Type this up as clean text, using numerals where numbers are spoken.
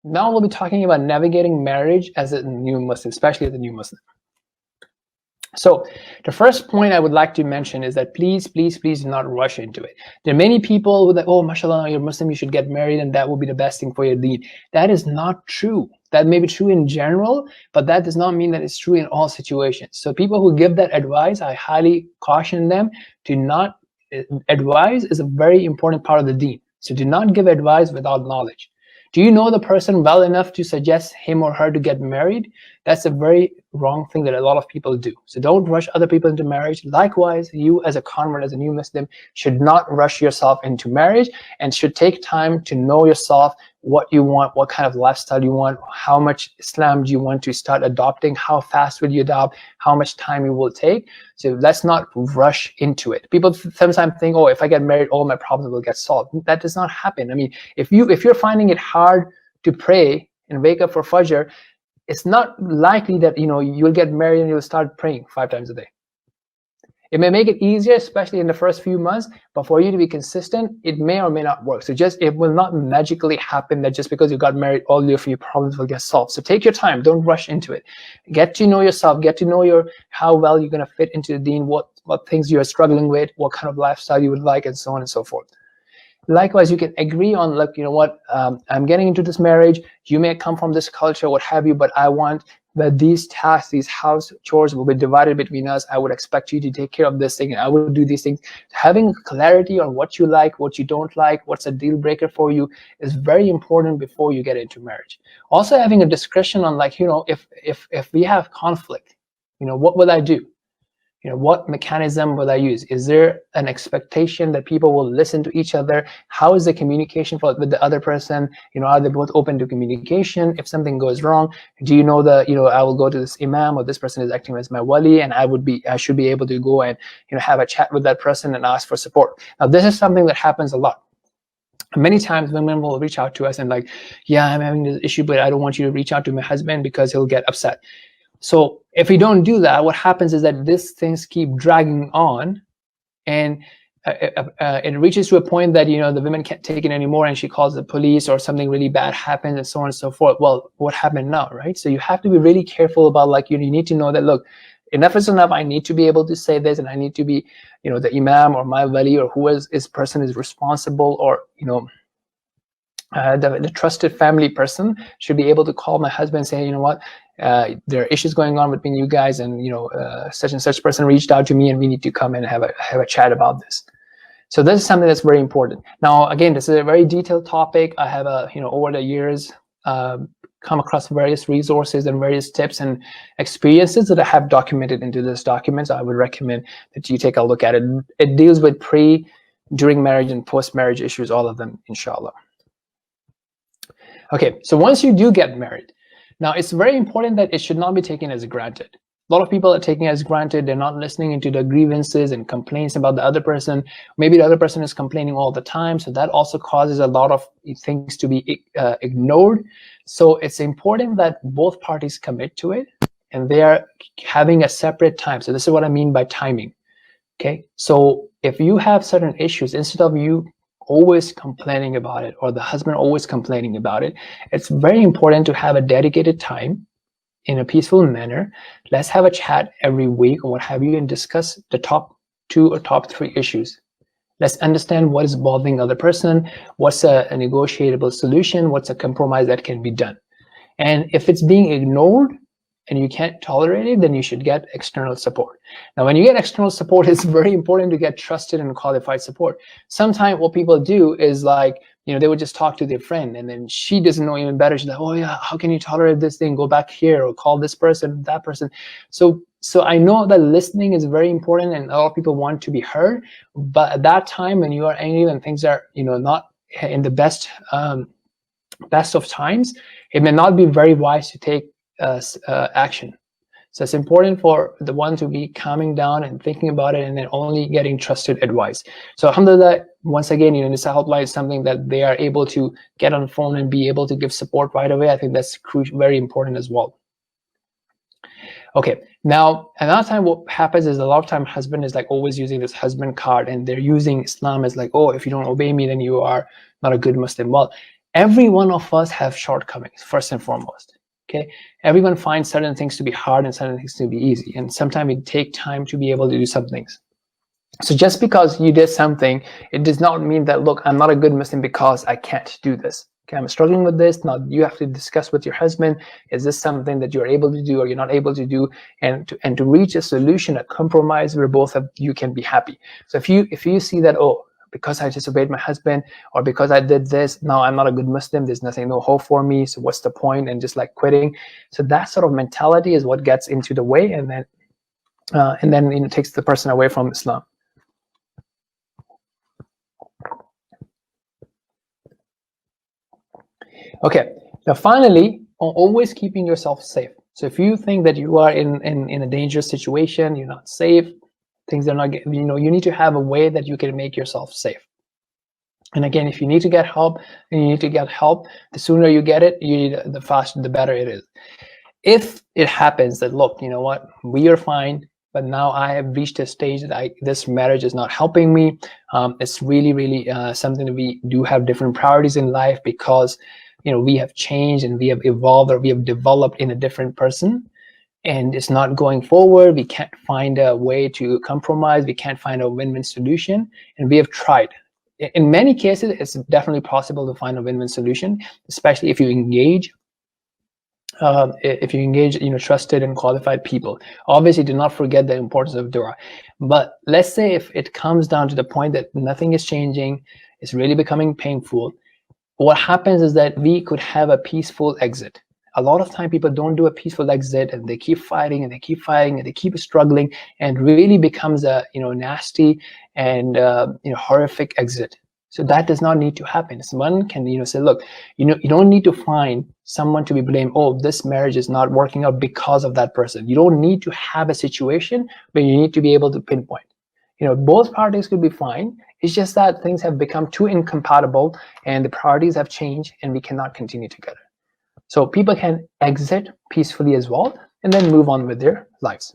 Now we'll be talking about navigating marriage as a new Muslim, especially as a new Muslim. So the first point I would like to mention is that please do not rush into it. There are many people who are like, oh, mashallah, you're Muslim, you should get married and that will be the best thing for your deen. That is not true. That may be true in general, but that does not mean that it's true in all situations. So people who give that advice, I highly caution them to not. Advice is a very important part of the deen. So do not give advice without knowledge. Do you know the person well enough to suggest him or her to get married? That's a very wrong thing that a lot of people do. So don't rush other people into marriage. Likewise, you as a convert, as a new Muslim, should not rush yourself into marriage and should take time to know yourself, what you want, what kind of lifestyle you want, how much Islam do you want to start adopting, how fast will you adopt, how much time it will take. So let's not rush into it. People sometimes think, oh, if I get married, all my problems will get solved. That does not happen. I mean, if you're finding it hard to pray and wake up for Fajr, it's not likely that you'll get married and you'll start praying 5 times a day. It may make it easier, especially in the first few months, but for you to be consistent, it may or may not work. So it will not magically happen that just because you got married, all your few problems will get solved. So take your time, don't rush into it. Get to know yourself, get to know how well you're gonna fit into the deen, what things you're struggling with, what kind of lifestyle you would like, and so on and so forth. Likewise, you can agree on, like, I'm getting into this marriage, you may come from this culture, what have you, but I want that these tasks, these house chores will be divided between us. I would expect you to take care of this thing, and I will do these things. Having clarity on what you like, what you don't like, what's a deal breaker for you is very important before you get into marriage. Also having a discretion on, like, if we have conflict, what will I do? What mechanism will I use? Is there an expectation that people will listen to each other? How is the communication with the other person? Are they both open to communication? If something goes wrong, do you know that, I will go to this imam, or this person is acting as my wali, and I should be able to go and, have a chat with that person and ask for support. Now, this is something that happens a lot. Many times women will reach out to us and like, yeah, I'm having this issue, but I don't want you to reach out to my husband because he'll get upset. So if we don't do that, what happens is that these things keep dragging on, and it reaches to a point that the women can't take it anymore, and she calls the police, or something really bad happens, and so on and so forth. Well, what happened now, right? So you have to be really careful about, like, you need to know that, look, enough is enough. I need to be able to say this, and I need to be, the imam or my wali or who is this person is responsible, or the trusted family person should be able to call my husband and say, you know what, there are issues going on between you guys, and such and such person reached out to me, and we need to come and have a chat about this. So this is something that's very important. Now, again, this is a very detailed topic. I have over the years come across various resources and various tips and experiences that I have documented into this document. So I would recommend that you take a look at it. It deals with during marriage and post-marriage issues, all of them, inshallah. Okay, so once you do get married, now it's very important that it should not be taken as granted. A lot of people are taking it as granted. They're not listening into the grievances and complaints about the other person. Maybe the other person is complaining all the time, so that also causes a lot of things to be ignored. So it's important that both parties commit to it, and they are having a separate time. So this is what I mean by timing. Okay, so if you have certain issues, instead of you always complaining about it, or the husband always complaining about it, it's very important to have a dedicated time in a peaceful manner. Let's have a chat every week or what have you, and discuss the top 2 or top 3 issues. Let's understand what is bothering the other person, what's a negotiable solution, what's a compromise that can be done. And if it's being ignored and you can't tolerate it, then you should get external support. Now, when you get external support, it's very important to get trusted and qualified support. Sometimes what people do is, like, they would just talk to their friend, and then she doesn't know even better. She's like, oh yeah, how can you tolerate this thing? Go back here, or call this person, that person. So I know that listening is very important, and a lot of people want to be heard. But at that time, when you are angry, when things are not in the best of times, it may not be very wise to take action. So it's important for the one to be calming down and thinking about it, and then only getting trusted advice. So alhamdulillah, once again, this helpline is something that they are able to get on the phone and be able to give support right away. I think that's very important as well. Okay, now another time what happens is, a lot of time husband is like always using this husband card, and they're using Islam as like, oh, if you don't obey me, then you are not a good Muslim. Well, Every one of us have shortcomings, first and foremost. Okay, everyone finds certain things to be hard and certain things to be easy, and sometimes it takes time to be able to do some things. So just because you did something, it does not mean that, look, I'm not a good Muslim because I can't do this. Okay, I'm struggling with this. Now you have to discuss with your husband, is this something that you're able to do or you're not able to do, and to reach a solution, a compromise where both of you can be happy. So if you see that, oh, because I disobeyed my husband, or because I did this, now I'm not a good Muslim, there's nothing, no hope for me, so what's the point, and just like quitting. So that sort of mentality is what gets into the way, and then you know, takes the person away from Islam. Okay, now finally, always keeping yourself safe. So if you think that you are in a dangerous situation, you're not safe, things are not, you know, you need to have a way that you can make yourself safe. And again, if you need to get help, then you need to get help. The sooner you get it, the faster, the better it is. If it happens that, look, you know what, we are fine, but now I have reached a stage that this marriage is not helping me. It's really something that we do have different priorities in life, because you know, we have changed and we have evolved, or we have developed in a different person, and it's not going forward. We can't find a way to compromise. We can't find a win-win solution, and we have tried. In many cases, it's definitely possible to find a win-win solution, especially if you engage. You know, trusted and qualified people. Obviously, do not forget the importance of dawah. But let's say if it comes down to the point that nothing is changing, it's really becoming painful, what happens is that we could have a peaceful exit. A lot of time people don't do a peaceful exit, and they keep fighting and they keep fighting and they keep struggling, and really becomes a, you know, nasty and you know, horrific exit. So that does not need to happen. Someone can, you know, say, look, you know, you don't need to find someone to be blamed. Oh, this marriage is not working out because of that person. You don't need to have a situation, but you need to be able to pinpoint. You know, both parties could be fine. It's just that things have become too incompatible and the priorities have changed and we cannot continue together. So people can exit peacefully as well, and then move on with their lives.